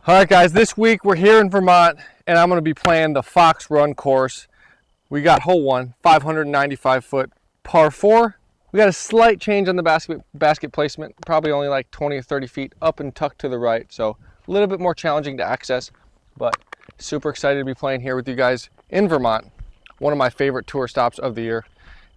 All right, guys, this week we're here in Vermont and I'm going to be playing the Fox Run course. We got hole 1, 595 foot par 4. We got a slight change on the basket placement, probably only like 20 or 30 feet up and tucked to the right. So a little bit more challenging to access, but super excited to be playing here with you guys in Vermont. One of my favorite tour stops of the year.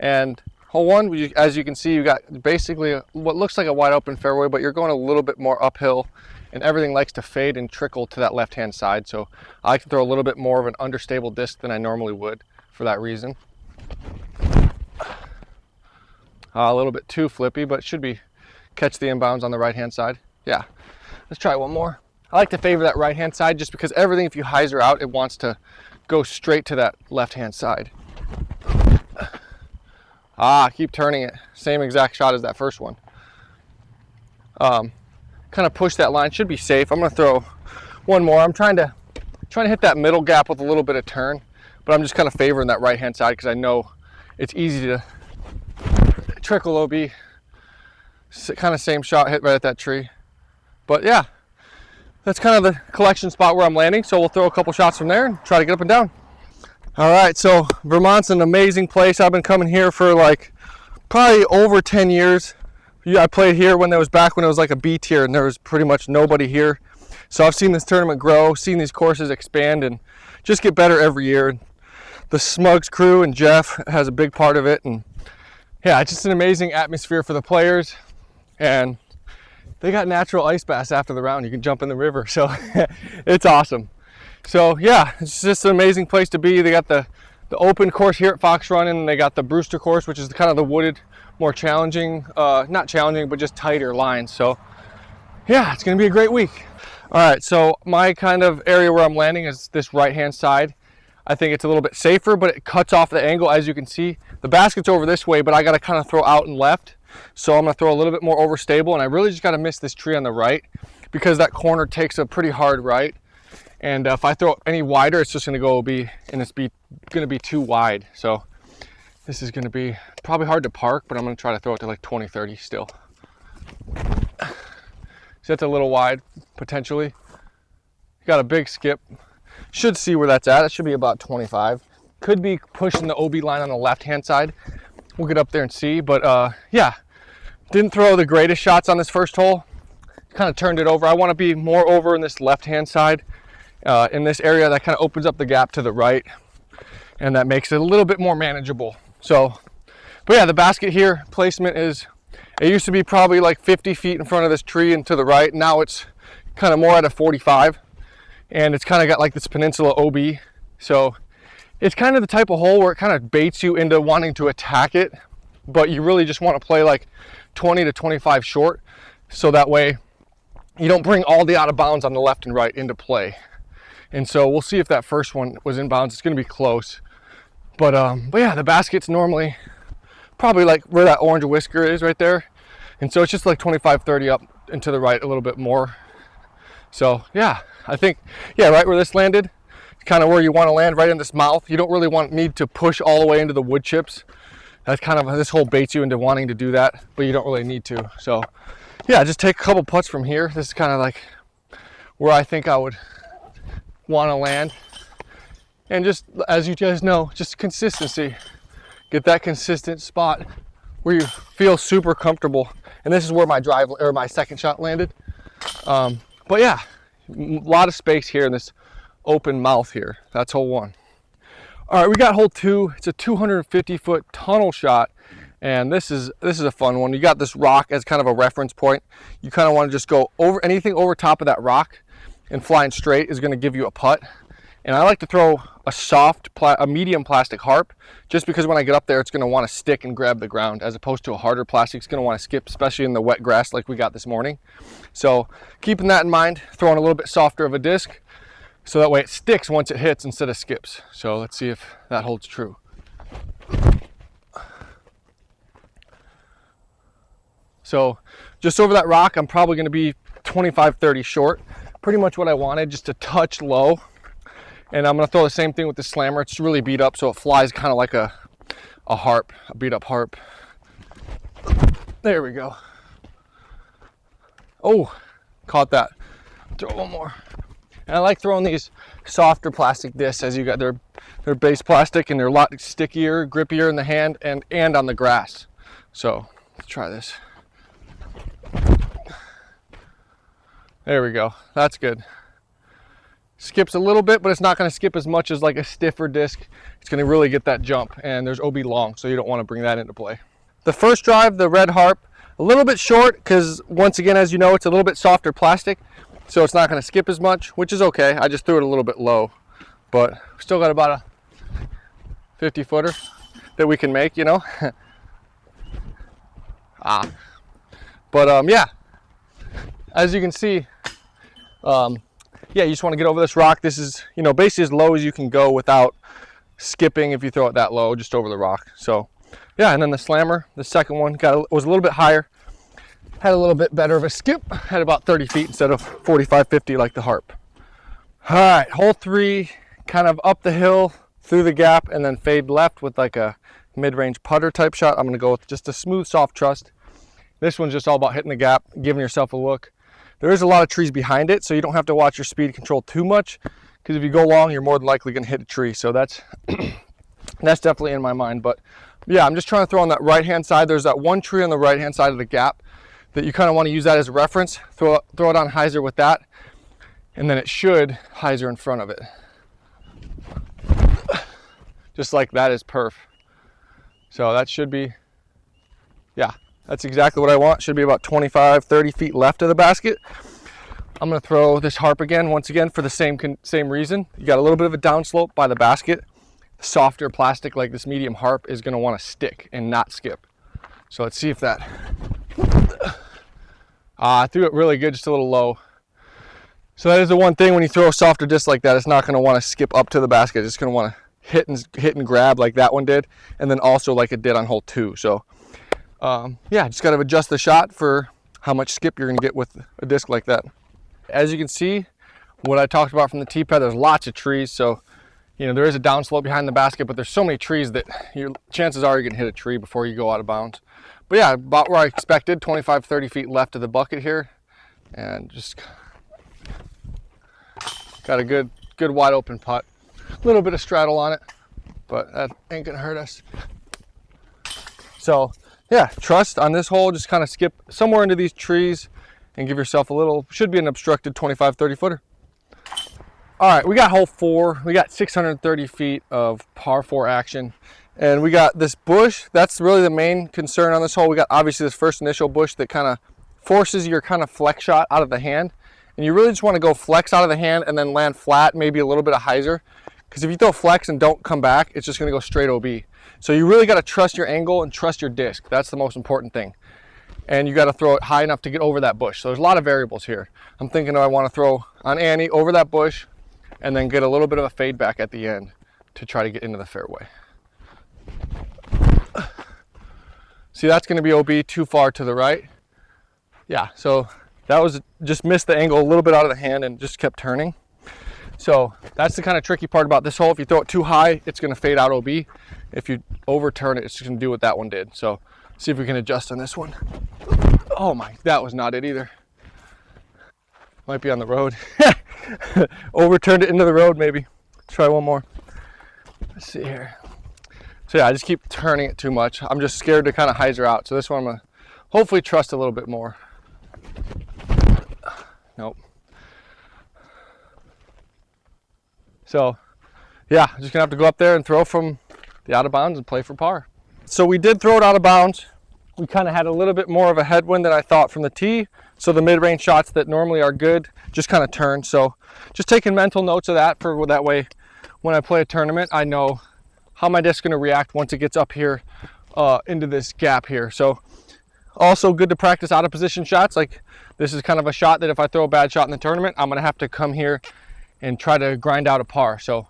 And hole 1, as you can see, you got basically what looks like a wide open fairway, but you're going a little bit more uphill and everything likes to fade and trickle to that left-hand side. So I can throw a little bit more of an understable disc than I normally would for that reason. A little bit too flippy, but should be catch the inbounds on the right-hand side. Yeah, let's try one more. I like to favor that right-hand side just because everything, if you hyzer out, it wants to go straight to that left-hand side. Keep turning it. Same exact shot as that first one. Kind of push that line, should be safe. I'm going to throw one more. I'm trying to hit that middle gap with a little bit of turn, but I'm just kind of favoring that right hand side because I know it's easy to trickle OB. Kind of same shot, hit right at that tree. But yeah, that's kind of the collection spot where I'm landing, so we'll throw a couple shots from there and try to get up and down. All right, so Vermont's an amazing place. I've been coming here for like probably over 10 years. Yeah, I played here when it was like a B tier and there was pretty much nobody here. So I've seen this tournament grow, seen these courses expand and just get better every year. The Smugs crew and Jeff has a big part of it. And yeah, it's just an amazing atmosphere for the players. And they got natural ice baths after the round. You can jump in the river, so it's awesome. So yeah, it's just an amazing place to be. They got the open course here at Fox Run, and they got the Brewster course, which is kind of the wooded, more challenging, not challenging, but just tighter lines. So yeah, it's gonna be a great week. All right, so my kind of area where I'm landing is this right-hand side. I think it's a little bit safer, but it cuts off the angle. As you can see, the basket's over this way, but I gotta kind of throw out and left. So I'm gonna throw a little bit more overstable, and I really just gotta miss this tree on the right because that corner takes a pretty hard right. And if I throw any wider, it's just gonna go OB, and it's gonna be too wide. So this is gonna be probably hard to park, but I'm gonna try to throw it to like 20, 30 still. So that's a little wide, potentially. Got a big skip. Should see where that's at. It should be about 25. Could be pushing the OB line on the left-hand side. We'll get up there and see, but yeah. Didn't throw the greatest shots on this first hole. Kind of turned it over. I wanna be more over in this left-hand side. In this area that kind of opens up the gap to the right, and that makes it a little bit more manageable. So, but yeah, the basket here placement is, it used to be probably like 50 feet in front of this tree and to the right. Now it's kind of more at a 45, and it's kind of got like this peninsula OB. So it's kind of the type of hole where it kind of baits you into wanting to attack it, but you really just want to play like 20 to 25 short, so that way you don't bring all the out of bounds on the left and right into play. And so we'll see if that first one was in bounds. It's going to be close. But yeah, the basket's normally probably like where that orange whisker is right there. And so it's just like 25, 30 up and to the right a little bit more. So yeah, I think, yeah, right where this landed, kind of where you want to land, right in this mouth. You don't really need to push all the way into the wood chips. That's kind of, this hole baits you into wanting to do that, but you don't really need to. So yeah, just take a couple putts from here. This is kind of like where I think I would want to land, and just as you guys know, just consistency. Get that consistent spot where you feel super comfortable, and this is where my drive or my second shot landed. But yeah, a lot of space here in this open mouth here. That's hole 1. All right, we got hole 2. It's a 250 foot tunnel shot, and this is a fun one. You got this rock as kind of a reference point. You kind of want to just go over anything over top of that rock, and flying straight is going to give you a putt. And I like to throw a medium plastic harp, just because when I get up there, it's going to want to stick and grab the ground, as opposed to a harder plastic. It's going to want to skip, especially in the wet grass like we got this morning. So keeping that in mind, throwing a little bit softer of a disc, so that way it sticks once it hits instead of skips. So let's see if that holds true. So just over that rock, I'm probably going to be 25, 30 short. Pretty much what I wanted, just a touch low. And I'm gonna throw the same thing with the slammer. It's really beat up, so it flies kind of like a harp, a beat up harp. There we go. Oh, caught that. Throw one more. And I like throwing these softer plastic discs, as you got they're base plastic and they're a lot stickier, grippier in the hand and on the grass. So let's try this. There we go. That's good. Skips a little bit, but it's not going to skip as much as like a stiffer disc. It's going to really get that jump, and there's OB long, so you don't want to bring that into play. The first drive, the red harp, a little bit short because once again, as you know, it's a little bit softer plastic, so it's not going to skip as much, which is okay. I just threw it a little bit low, but still got about a 50 footer that we can make, you know. Yeah, as you can see, yeah, you just want to get over this rock. This is, you know, basically as low as you can go without skipping if you throw it that low, just over the rock. So yeah, and then the slammer, the second one, was a little bit higher, had a little bit better of a skip, had about 30 feet instead of 45, 50 like the harp. All right, hole 3, kind of up the hill, through the gap, and then fade left with like a mid-range putter type shot. I'm gonna go with just a smooth, soft trust. This one's just all about hitting the gap, giving yourself a look. There is a lot of trees behind it, so you don't have to watch your speed control too much, because if you go long, you're more than likely gonna hit a tree. So that's that's definitely in my mind. But yeah, I'm just trying to throw on that right-hand side. There's that one tree on the right-hand side of the gap that you kind of want to use that as a reference. Throw it on hyzer with that, and then it should hyzer in front of it. Just like that is perf. So that should be, yeah, that's exactly what I want. Should be about 25, 30 feet left of the basket. I'm gonna throw this harp again, once again, for the same reason. You got a little bit of a downslope by the basket. Softer plastic like this medium harp is gonna wanna stick and not skip. So let's see if that, I threw it really good, just a little low. So that is the one thing when you throw a softer disc like that, it's not gonna wanna skip up to the basket. It's just gonna wanna hit and grab like that one did, and then also like it did on hole 2. So yeah, just gotta adjust the shot for how much skip you're gonna get with a disc like that. As you can see, what I talked about from the tee pad, there's lots of trees. So, you know, there is a downslope behind the basket, but there's so many trees that your chances are you're gonna hit a tree before you go out of bounds. But yeah, about where I expected, 25, 30 feet left of the bucket here. And just got a good wide open putt. A little bit of straddle on it, but that ain't gonna hurt us. So yeah, trust on this hole, just kind of skip somewhere into these trees and give yourself a little, should be an obstructed 25, 30 footer. All right, we got hole 4. We got 630 feet of par 4 action. And we got this bush. That's really the main concern on this hole. We got obviously this first initial bush that kind of forces your kind of flex shot out of the hand. And you really just want to go flex out of the hand and then land flat, maybe a little bit of hyzer. Because if you throw flex and don't come back, it's just going to go straight OB. So you really got to trust your angle and trust your disc. That's the most important thing. And you got to throw it high enough to get over that bush. So there's a lot of variables here. I'm thinking I want to throw on Annie over that bush and then get a little bit of a fade back at the end to try to get into the fairway. See, that's going to be OB too far to the right. Yeah, so that was just missed the angle a little bit out of the hand and just kept turning. So that's the kind of tricky part about this hole. If you throw it too high, it's going to fade out OB. If you overturn it, it's just going to do what that one did. So see if we can adjust on this one. Oh my, that was not it either. Might be on the road. Overturned it into the road maybe. Let's try one more. Let's see here. So yeah, I just keep turning it too much. I'm just scared to kind of hyzer out. So this one I'm going to hopefully trust a little bit more. Nope. So yeah, just gonna have to go up there and throw from the out of bounds and play for par. So we did throw it out of bounds. We kind of had a little bit more of a headwind than I thought from the tee. So the mid-range shots that normally are good just kind of turned. So just taking mental notes of that for that way when I play a tournament, I know how my disc's gonna react once it gets up here into this gap here. So also good to practice out of position shots. Like this is kind of a shot that if I throw a bad shot in the tournament, I'm gonna have to come here and try to grind out a par. So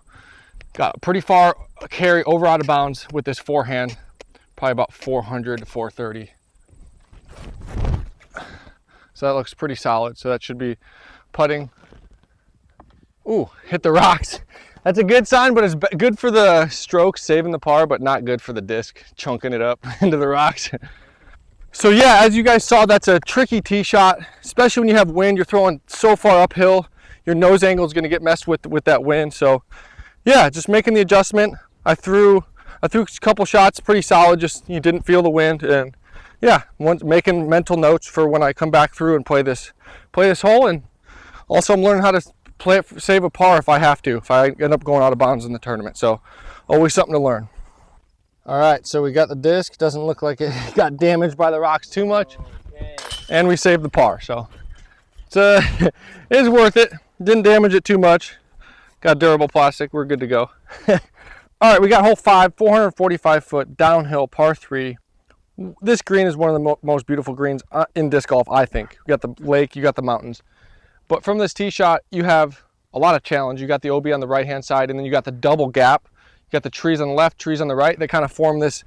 got a pretty far carry over out of bounds with this forehand, probably about 400 to 430. So that looks pretty solid. So that should be putting. Ooh, hit the rocks. That's a good sign, but it's good for the strokes, saving the par, but not good for the disc, chunking it up into the rocks. So yeah, as you guys saw, that's a tricky tee shot, especially when you have wind. You're throwing so far uphill. your nose angle is going to get messed with that wind. So yeah, just making the adjustment. I threw a couple shots pretty solid, just you didn't feel the wind, and yeah, making mental notes for when I come back through and play this hole. And also I'm learning how to save a par if I have to, if I end up going out of bounds in the tournament. So always something to learn. All right, so we got the disc. Doesn't look like it got damaged by the rocks too much. Okay. And we saved the par, so it's it's worth it. Didn't damage it too much. Got durable plastic, we're good to go. All right, we got hole 5, 445 foot downhill par 3. This green is one of the most beautiful greens in disc golf, I think. You got the lake, you got the mountains. But from this tee shot, you have a lot of challenge. You got the OB on the right-hand side, and then you got the double gap. You got the trees on the left, trees on the right. They kind of form this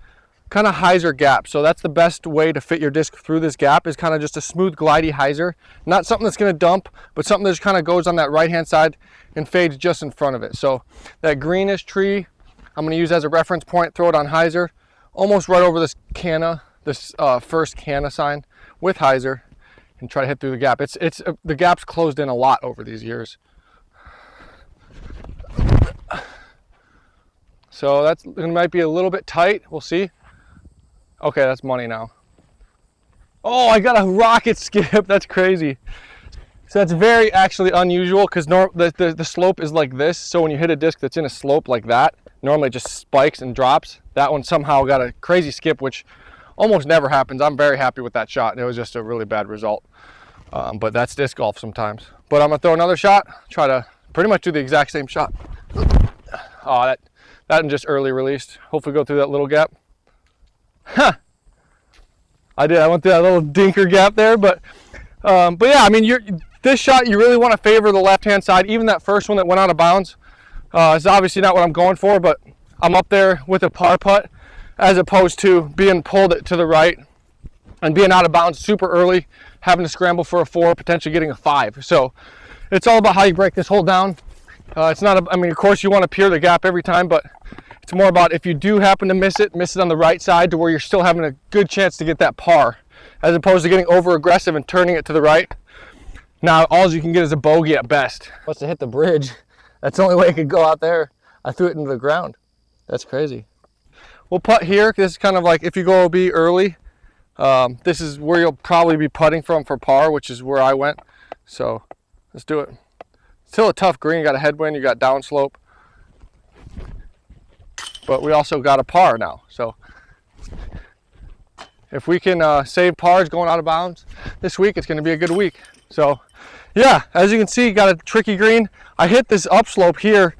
kind of hyzer gap. So that's the best way to fit your disc through this gap, is kind of just a smooth, glidey hyzer. Not something that's going to dump, but something that just kind of goes on that right-hand side and fades just in front of it. So that greenish tree, I'm going to use as a reference point, throw it on hyzer, almost right over this canna, this first canna sign with hyzer, and try to hit through the gap. The gap's closed in a lot over these years. So it might be a little bit tight. We'll see. Okay, that's money now. Oh, I got a rocket skip. That's crazy. So that's very actually unusual, because the slope is like this. So when you hit a disc that's in a slope like that, normally it just spikes and drops. That one somehow got a crazy skip, which almost never happens. I'm very happy with that shot. It was just a really bad result. But that's disc golf sometimes. But I'm gonna throw another shot, try to pretty much do the exact same shot. Oh, that and just early released. Hopefully go through that little gap. Huh. I did. I went through that little dinker gap there, but yeah, I mean, this shot, you really want to favor the left-hand side. Even that first one that went out of bounds is obviously not what I'm going for, but I'm up there with a par putt as opposed to being pulled to the right and being out of bounds super early, having to scramble for a 4, potentially getting a 5. So it's all about how you break this hole down. It's not, I mean, of course you want to peer the gap every time, but it's more about if you do happen to miss it on the right side to where you're still having a good chance to get that par, as opposed to getting over aggressive and turning it to the right. Now all you can get is a bogey at best. Must have hit the bridge. That's the only way it could go out there. I threw it into the ground. That's crazy. We'll putt here. This is kind of like if you go OB early, this is where you'll probably be putting from for par, which is where I went. So let's do it. Still a tough green. You got a headwind, you got downslope, but we also got a par now. So if we can save pars going out of bounds this week, it's going to be a good week. So yeah, as you can see, got a tricky green. I hit this upslope here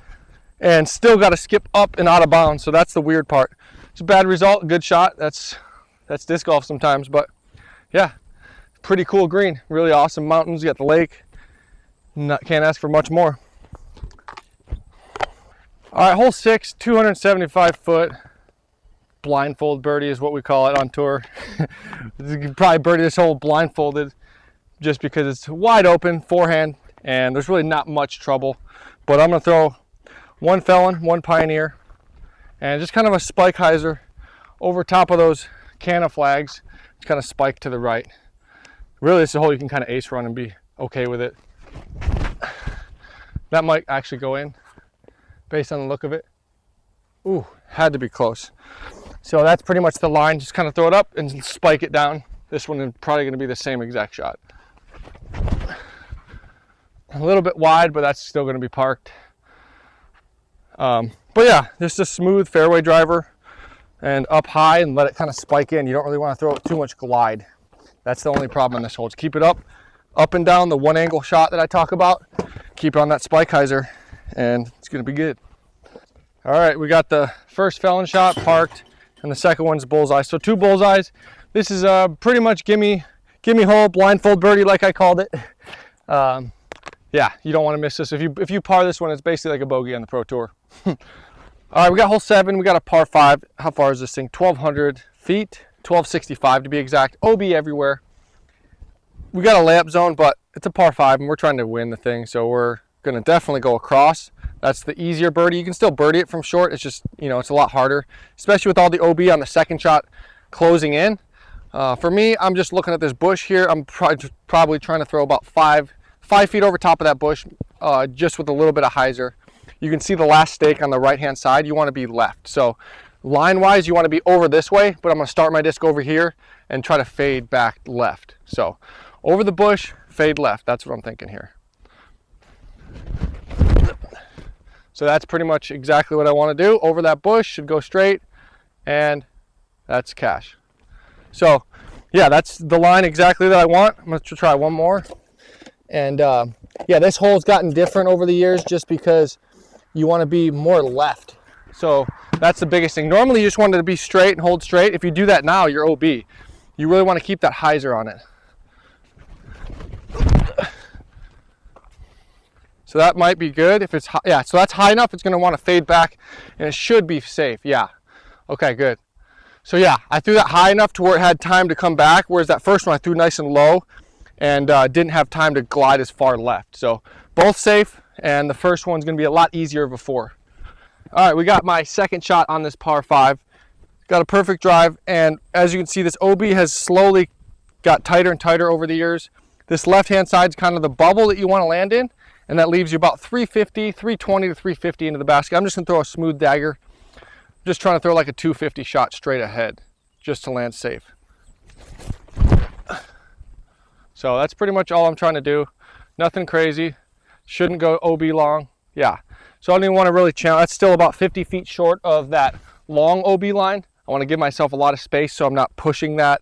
and still got to skip up and out of bounds. So that's the weird part. It's a bad result, good shot. That's disc golf sometimes, but yeah, pretty cool green. Really awesome mountains. You got the lake. Can't ask for much more. All right, hole 6, 275 foot blindfold birdie is what we call it on tour. You can probably birdie this hole blindfolded just because it's wide open forehand and there's really not much trouble. But I'm gonna throw one felon, one pioneer, and just kind of a spike hyzer over top of those canna flags. It's kind of spike to the right. Really, it's a hole you can kind of ace run and be okay with it. That might actually go in based on the look of it. Ooh, had to be close. So that's pretty much the line. Just kind of throw it up and spike it down. This one is probably going to be the same exact shot. A little bit wide, but that's still going to be parked. But yeah, just a smooth fairway driver and up high and let it kind of spike in. You don't really want to throw it too much glide. That's the only problem on this hole. Just keep it up and down, the one angle shot that I talk about. Keep it on that spike hyzer and it's going to be good. All right, we got the first felon shot parked and the second one's bullseye. So 2 bullseyes. This is pretty much gimme hole, blindfold birdie like I called it. Yeah, you don't want to miss this. If you par this one, it's basically like a bogey on the Pro Tour. All right, we got hole 7. We got a par 5. How far is this thing? 1,200 feet, 1,265 to be exact. OB everywhere. We got a layup zone, but it's a par 5 and we're trying to win the thing. So we're going to definitely go across. That's the easier birdie. You can still birdie it from short. It's just, you know, it's a lot harder, especially with all the OB on the second shot closing in. For me, I'm just looking at this bush here. I'm probably trying to throw about 5 5 feet over top of that bush, just with a little bit of hyzer. You can see the last stake on the right-hand side. You want to be left. So line-wise, you want to be over this way, but I'm going to start my disc over here and try to fade back left. So over the bush, fade left. That's what I'm thinking here. So that's pretty much exactly what I want to do. Over that bush, should go straight, and that's cash. So yeah, that's the line exactly that I want. I'm going to try one more. And yeah, this hole's gotten different over the years just because you want to be more left. So that's the biggest thing. Normally you just want it to be straight and hold straight. If you do that now, you're OB. You really want to keep that hyzer on it. So that might be good. If it's high, yeah, so that's high enough, it's going to want to fade back and it should be safe. Yeah. Okay, good. So yeah, I threw that high enough to where it had time to come back, whereas that first one I threw nice and low and didn't have time to glide as far left. So both safe, and the first one's going to be a lot easier before. All right, we got my second shot on this par 5. Got a perfect drive, and as you can see, this OB has slowly got tighter and tighter over the years. This left-hand side is kind of the bubble that you want to land in, and that leaves you about 320 to 350 into the basket. I'm just going to throw a smooth dagger. Just trying to throw like a 250 shot straight ahead, just to land safe. So that's pretty much all I'm trying to do. Nothing crazy. Shouldn't go OB long. Yeah. So I don't even want to really challenge. That's still about 50 feet short of that long OB line. I want to give myself a lot of space so I'm not pushing that.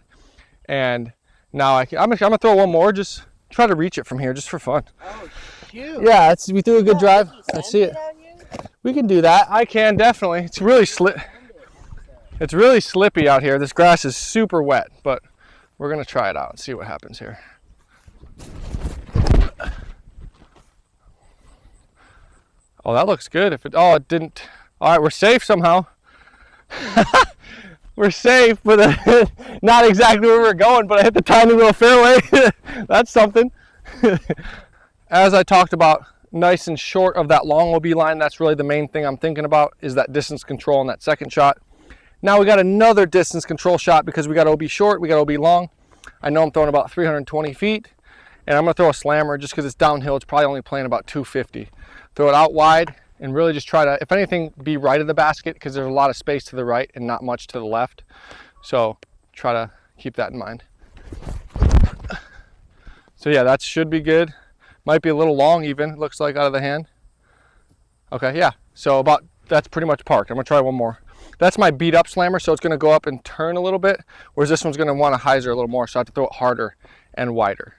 And now I'm going to throw one more, just try to reach it from here just for fun. Oh, shoot. Yeah, we threw a good drive. I see it. We can do that. I can, definitely. It's really slippy out here. This grass is super wet, but we're going to try it out and see what happens here. Oh, that looks good. It didn't. All right, we're safe somehow. We're safe, but not exactly where we're going, but I hit the tiny little fairway. That's something. As I talked about, nice and short of that long OB line. That's really the main thing I'm thinking about, is that distance control on that second shot. Now we got another distance control shot because we got OB short, we got OB long. I know I'm throwing about 320 feet, and I'm going to throw a slammer just because it's downhill. It's probably only playing about 250. Throw it out wide and really just try to, if anything, be right of the basket because there's a lot of space to the right and not much to the left. So try to keep that in mind. So yeah, that should be good. Might be a little long even, it looks like, out of the hand. Okay, yeah. So that's pretty much parked. I'm going to try one more. That's my beat up slammer, so it's going to go up and turn a little bit, whereas this one's going to want to hyzer a little more, so I have to throw it harder and wider.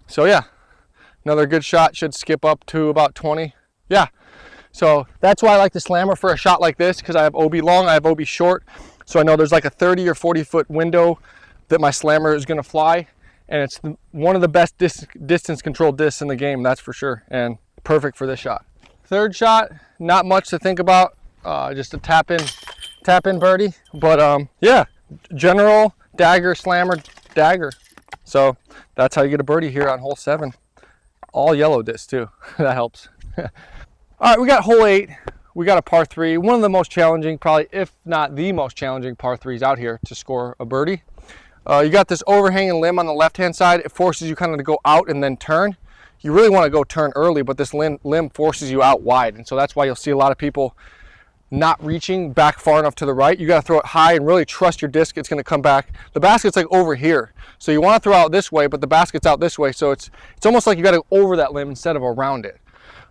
So yeah, another good shot. Should skip up to about 20. Yeah, so that's why I like the slammer for a shot like this, because I have OB long, I have OB short, so I know there's like a 30 or 40 foot window that my slammer is going to fly, and it's one of the best distance control discs in the game, that's for sure, and perfect for this shot. Third shot, not much to think about, just a tap in birdie, but yeah, general dagger, slammer, dagger. So that's how you get a birdie here on hole 7. All yellow disc too. That helps. All right, we got hole 8. We got a par 3, one of the most challenging, probably if not the most challenging par 3s out here to score a birdie. You got this overhanging limb on the left hand side. It forces you kind of to go out and then turn. You really want to go turn early, but this limb forces you out wide, and so that's why you'll see a lot of people not reaching back far enough to the right. You got to throw it high and really trust your disc. It's going to come back. The basket's like over here, so you want to throw out this way, but the basket's out this way, so it's almost like you got to go over that limb instead of around it.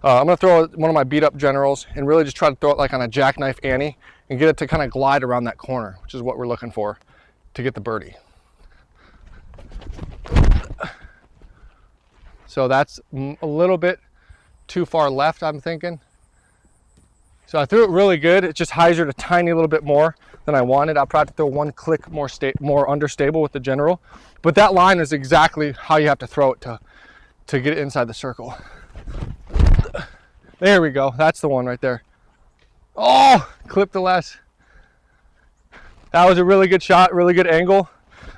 I'm going to throw one of my beat up generals and really just try to throw it like on a jackknife Annie and get it to kind of glide around that corner, which is what we're looking for to get the birdie. So that's a little bit too far left, I'm thinking. So I threw it really good. It just hyzered a tiny little bit more than I wanted. I'll probably throw one click more understable with the general. But that line is exactly how you have to throw it to get it inside the circle. There we go. That's the one right there. Oh, clipped the last. That was a really good shot, really good angle.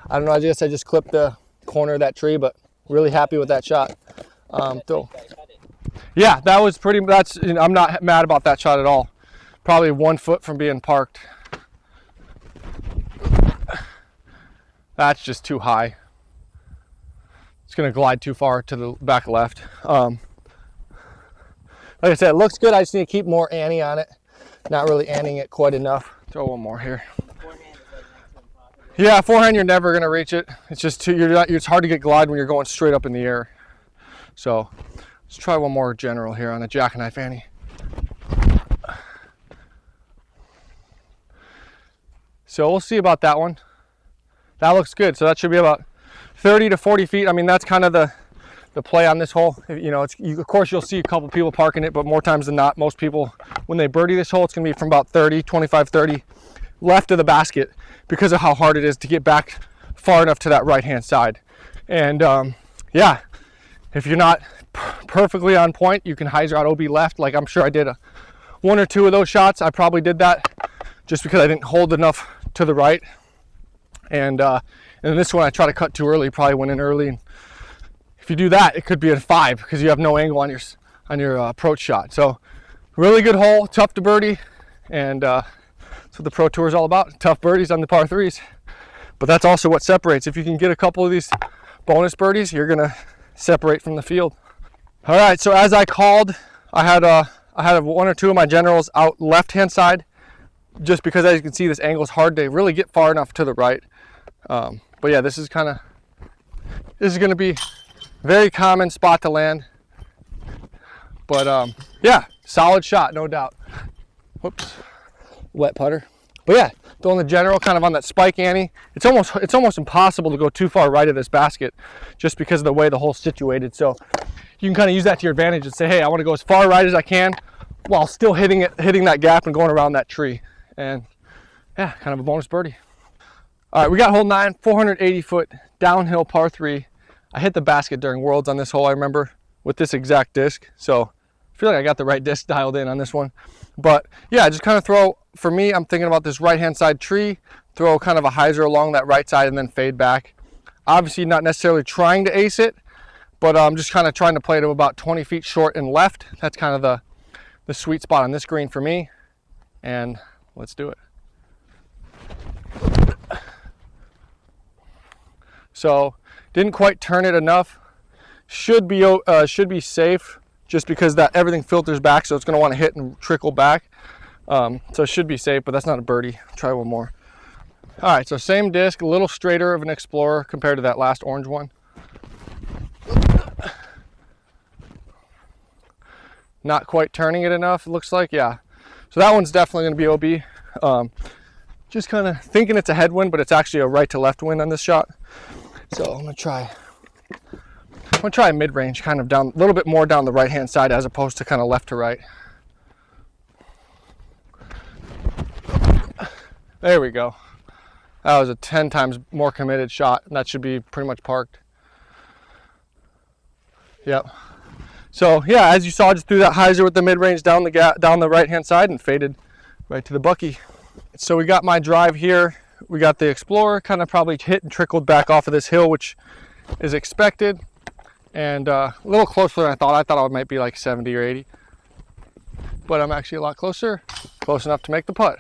I don't know, I guess I just clipped the corner of that tree, but really happy with that shot. Yeah, that was I'm not mad about that shot at all. Probably 1 foot from being parked. That's just too high. it's going to glide too far to the back left. Like I said, it looks good. I just need to keep more ante on it. Not really anteing it quite enough. Throw one more here. Yeah, forehand, you're never going to reach it. It's just it's hard to get glide when you're going straight up in the air. So let's try one more general here on a jackknife ante. So we'll see about that one. That looks good. So that should be about 30 to 40 feet. I mean, that's kind of the play on this hole. You know, of course you'll see a couple people parking it, but more times than not, most people, when they birdie this hole, it's going to be from about 25, 30 left of the basket because of how hard it is to get back far enough to that right-hand side. And yeah, if you're not perfectly on point, you can hyzer out OB left. Like I'm sure I did one or two of those shots. I probably did that just because I didn't hold enough to the right. And this one I try to cut too early, probably went in early. And if you do that, it could be a 5 because you have no angle on your approach shot. So really good hole, tough to birdie, and that's what the Pro Tour is all about. Tough birdies on the par 3s. But that's also what separates. If you can get a couple of these bonus birdies, you're gonna separate from the field. All right, so as I called, I had one or two of my generals out left-hand side, just because as you can see, this angle is hard to really get far enough to the right. But yeah, this is going to be very common spot to land. But yeah, solid shot, no doubt. Whoops, wet putter. But yeah, throwing the general kind of on that spike ante. It's almost impossible to go too far right of this basket just because of the way the hole's situated. So you can kind of use that to your advantage and say, hey, I want to go as far right as I can while still hitting that gap and going around that tree. And yeah, kind of a bonus birdie. All right, we got hole 9, 480 foot downhill par 3. I hit the basket during Worlds on this hole, I remember, with this exact disc. So I feel like I got the right disc dialed in on this one. But yeah, just kind of throw, for me, I'm thinking about this right-hand side tree, throw kind of a hyzer along that right side and then fade back. Obviously not necessarily trying to ace it, but I'm just kind of trying to play to about 20 feet short and left. That's kind of the sweet spot on this green for me. And let's do it. So didn't quite turn it enough. Should be safe just because that everything filters back, so it's going to want to hit and trickle back. So it should be safe, but that's not a birdie. Try one more. All right, so same disc, a little straighter of an Explorer compared to that last orange one. Not quite turning it enough, it looks like, yeah. So that one's definitely going to be OB. Just kind of thinking it's a headwind, but it's actually a right to left wind on this shot. So I'm going to try mid-range, kind of down, a little bit more down the right-hand side as opposed to kind of left to right. There we go. That was a 10 times more committed shot, and that should be pretty much parked. Yep. So yeah, as you saw, I just threw that hyzer with the mid-range down the right-hand side and faded right to the bucky. So we got my drive here. We got the Explorer kind of probably hit and trickled back off of this hill, which is expected, and a little closer than I thought. I thought I might be like 70 or 80, but I'm actually a lot closer. Close enough to make the putt.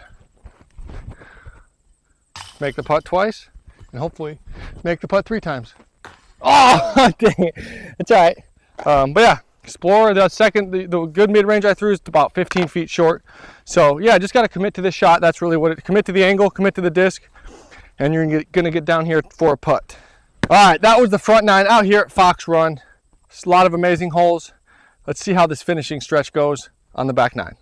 Make the putt twice, and hopefully make the putt 3 times. Oh, dang it. It's all right. But yeah, Explorer, the good mid-range I threw is about 15 feet short. So yeah, just got to commit to this shot. That's really what commit to the angle, commit to the disc, and you're going to get down here for a putt. All right, that was the front 9 out here at Fox Run. It's a lot of amazing holes. Let's see how this finishing stretch goes on the back 9.